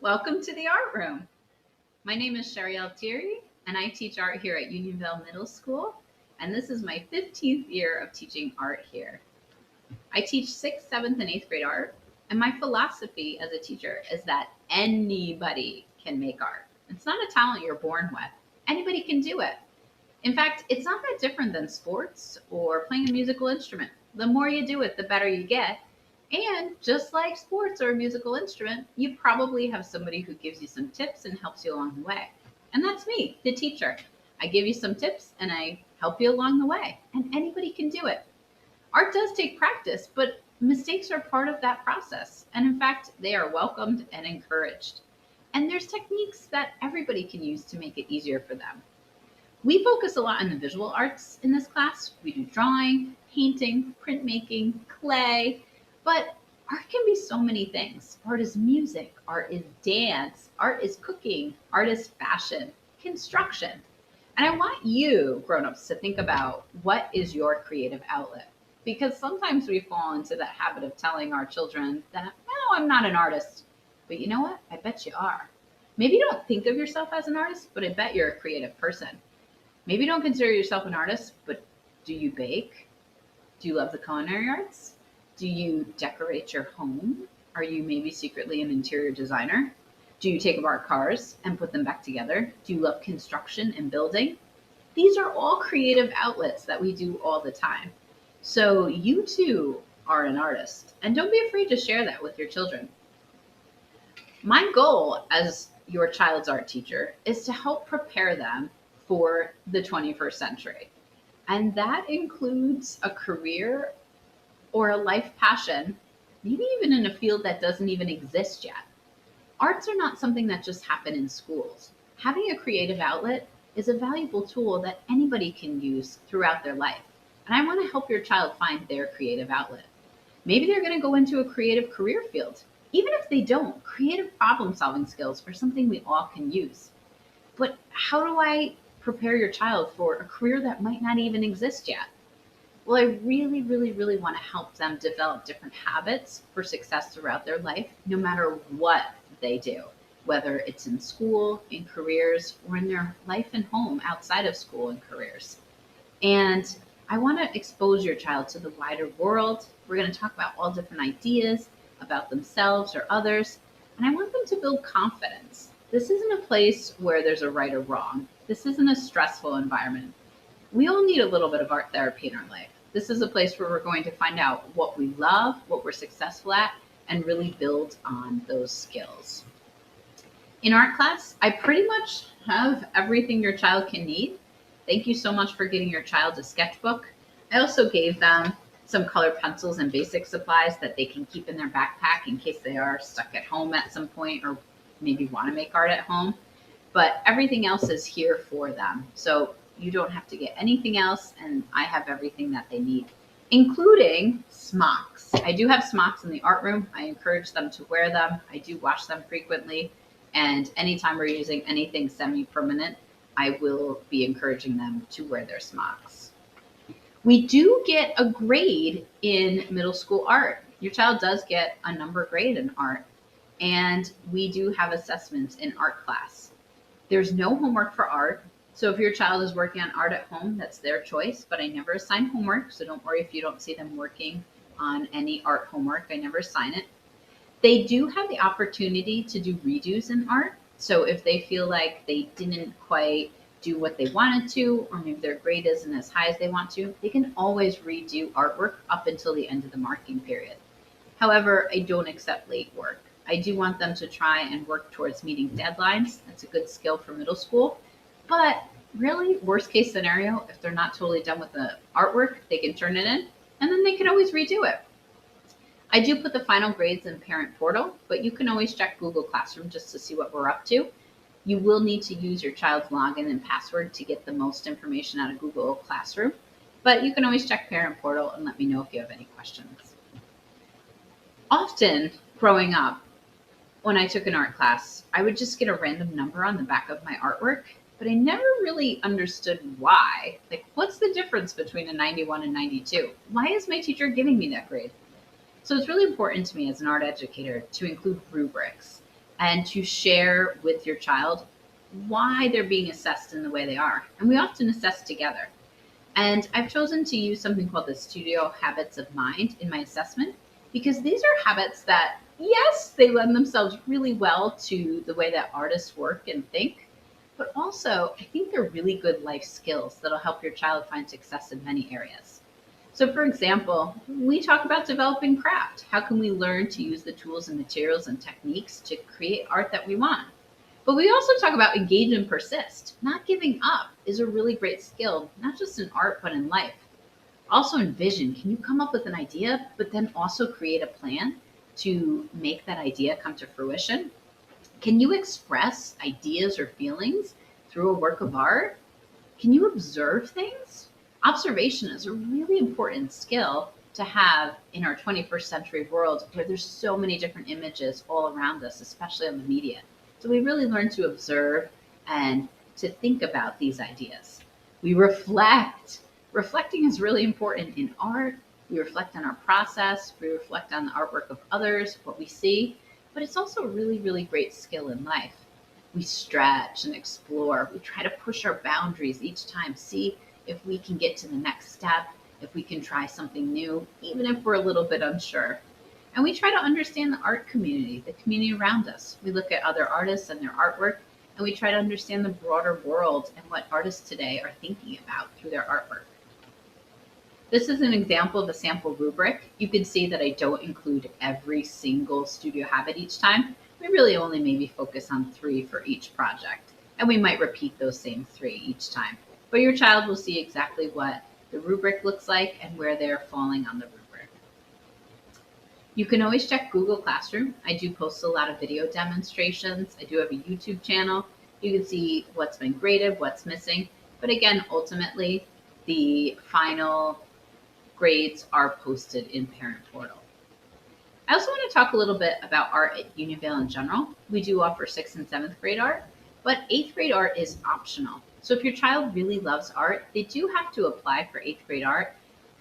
Welcome to the art room. My name is Sherry Altieri, and I teach art here at Unionville Middle School. And this is my 15th year of teaching art here. I teach 6th, 7th, and 8th grade art. And my philosophy as a teacher is that anybody can make art. It's not a talent you're born with, anybody can do it. In fact, it's not that different than sports or playing a musical instrument. The more you do it, the better you get. And just like sports or a musical instrument, you probably have somebody who gives you some tips and helps you along the way. And that's me, the teacher. I give you some tips and I help you along the way. And anybody can do it. Art does take practice, but mistakes are part of that process. And in fact, they are welcomed and encouraged. And there's techniques that everybody can use to make it easier for them. We focus a lot on the visual arts in this class. We do drawing, painting, printmaking, clay, but art can be so many things. Art is music, art is dance, art is cooking, art is fashion, construction. And I want you, grown-ups, to think about what is your creative outlet? Because sometimes we fall into that habit of telling our children that, no, I'm not an artist. But you know what? I bet you are. Maybe you don't think of yourself as an artist, but I bet you're a creative person. Maybe you don't consider yourself an artist, but do you bake? Do you love the culinary arts? Do you decorate your home? Are you maybe secretly an interior designer? Do you take apart cars and put them back together? Do you love construction and building? These are all creative outlets that we do all the time. So you too are an artist, and don't be afraid to share that with your children. My goal as your child's art teacher is to help prepare them for the 21st century. And that includes a career or a life passion, maybe even in a field that doesn't even exist yet. Arts are not something that just happen in schools. Having a creative outlet is a valuable tool that anybody can use throughout their life. And I want to help your child find their creative outlet. Maybe they're going to go into a creative career field. Even if they don't, creative problem solving skills are something we all can use. But how do I prepare your child for a career that might not even exist yet? Well, I really want to help them develop different habits for success throughout their life, no matter what they do, whether it's in school, in careers, or in their life and home outside of school and careers. And I want to expose your child to the wider world. We're going to talk about all different ideas about themselves or others, and I want them to build confidence. This isn't a place where there's a right or wrong. This isn't a stressful environment. We all need a little bit of art therapy in our life. This is a place where we're going to find out what we love, what we're successful at, and really build on those skills. In art class, I pretty much have everything your child can need. Thank you so much for getting your child a sketchbook. I also gave them some colored pencils and basic supplies that they can keep in their backpack in case they are stuck at home at some point or maybe want to make art at home. But everything else is here for them. So you don't have to get anything else, and I have everything that they need, including smocks. I do have smocks in the art room. I encourage them to wear them. I do wash them frequently, and anytime we're using anything semi-permanent, I will be encouraging them to wear their smocks. We do get a grade in middle school art. Your child does get a number grade in art, and we do have assessments in art class. There's no homework for art. So if your child is working on art at home, that's their choice, but I never assign homework. So don't worry if you don't see them working on any art homework. I never assign it. They do have the opportunity to do redos in art. So if they feel like they didn't quite do what they wanted to, or maybe their grade isn't as high as they want to, they can always redo artwork up until the end of the marking period. However, I don't accept late work. I do want them to try and work towards meeting deadlines. That's a good skill for middle school. But really, worst case scenario, if they're not totally done with the artwork, they can turn it in and then they can always redo it. I do put the final grades in Parent Portal, but you can always check Google Classroom just to see what we're up to. You will need to use your child's login and password to get the most information out of Google Classroom, but you can always check Parent Portal and let me know if you have any questions. Often, growing up, when I took an art class, I would just get a random number on the back of my artwork, but I never really understood why. Like, what's the difference between a 91 and 92? Why is my teacher giving me that grade? So it's really important to me as an art educator to include rubrics. and to share with your child why they're being assessed in the way they are. And we often assess together. And I've chosen to use something called the Studio Habits of Mind in my assessment because these are habits that, yes, they lend themselves really well to the way that artists work and think, but also I think they're really good life skills that'll help your child find success in many areas. So, for example, we talk about developing craft. How can we learn to use the tools and materials and techniques to create art that we want? But we also talk about engage and persist. Not giving up is a really great skill, not just in art, but in life. Also in vision, can you come up with an idea, but then also create a plan to make that idea come to fruition? Can you express ideas or feelings through a work of art? Can you observe things? Observation is a really important skill to have in our 21st century world where there's so many different images all around us, especially on the media. So we really learn to observe and to think about these ideas. We reflect. Reflecting is really important in art. We reflect on our process. We reflect on the artwork of others, what we see, but it's also a really, really great skill in life. We stretch and explore. We try to push our boundaries each time, see if we can get to the next step, if we can try something new, even if we're a little bit unsure. And we try to understand the art community, the community around us. We look at other artists and their artwork, and we try to understand the broader world and what artists today are thinking about through their artwork. This is an example of a sample rubric. You can see that I don't include every single studio habit each time. We really only maybe focus on 3 for each project, and we might repeat those same 3 each time. But your child will see exactly what the rubric looks like and where they're falling on the rubric. You can always check Google Classroom. I do post a lot of video demonstrations. I do have a YouTube channel. You can see what's been graded, what's missing. But again, ultimately, the final grades are posted in Parent Portal. I also want to talk a little bit about art at Unionville in general. We do offer 6th and 7th grade art, but 8th grade art is optional. So if your child really loves art, they do have to apply for 8th grade art,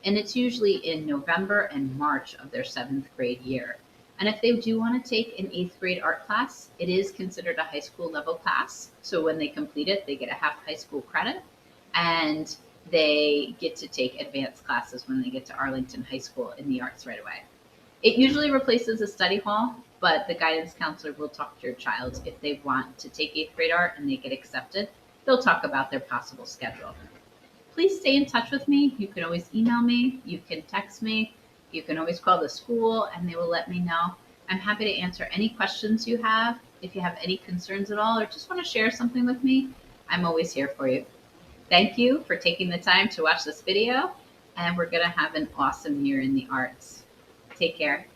and it's usually in November and March of their 7th grade year. And if they do want to take an 8th grade art class, it is considered a high school level class. So when they complete it, they get a half high school credit, and they get to take advanced classes when they get to Arlington High School in the arts right away. It usually replaces a study hall, but the guidance counselor will talk to your child if they want to take 8th grade art and they get accepted. They'll talk about their possible schedule. Please stay in touch with me. You can always email me. You can text me. You can always call the school and they will let me know. I'm happy to answer any questions you have. If you have any concerns at all or just want to share something with me, I'm always here for you. Thank you for taking the time to watch this video, and we're going to have an awesome year in the arts. Take care.